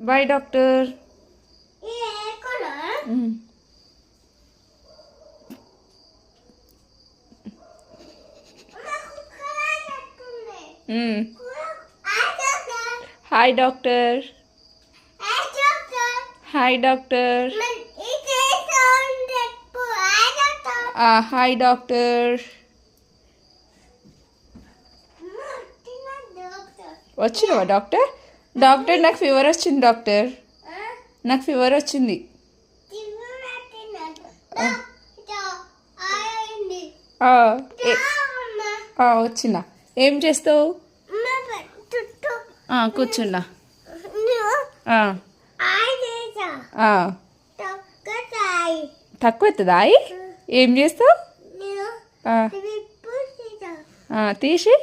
Bye doctor. Hi doctor. Hi doctor. Hi doctor. వచ్చినావా doctor? Doctor నాకు fever వచ్చింది doctor. నాకు ఫీవర్ వచ్చింది. వచ్చినా. ఏం చేస్తావు? కూర్చున్నా. తక్కువ అవుతుందా? ఏం చేస్తావు? తీసి